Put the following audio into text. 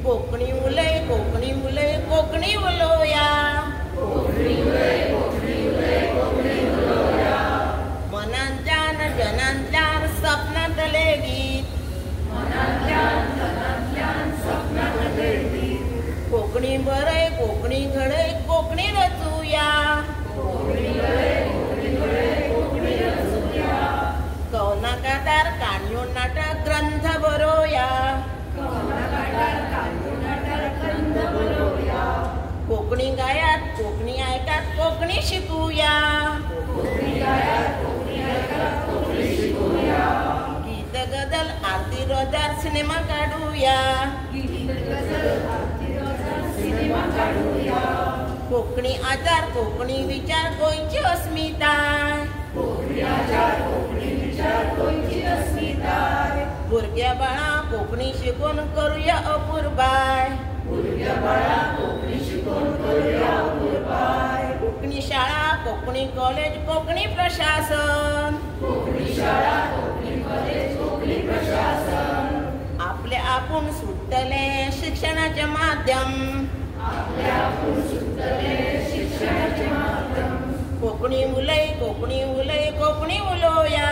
कोकणी उलय कोकणी उलय कोकणी उलोया मनांतल्यान जनांतल्यान सपनांतले गीत कोकणी बरय कोकणी घडय कोकणी रचूया कवनाकादार काणयो नाटक ग्रंथ बरोया कोकणी गायात कोकणी ऐकात कोकणी शिकूया गीत गजल आरती रोजार सिनेमा काढूया कोकणी आचार कोकणी विचार गोंयची अस्मिताय भुरग्या बाळा कोकणी शिकून करूया अपूर्बाय कोकणी शाळा कोकणी कॉलेज कोकणी प्रशासन आपले आपूण सुटले शिक्षणाचे माध्यम कोकणी उलय कोकणी उलय कोकणी उलोया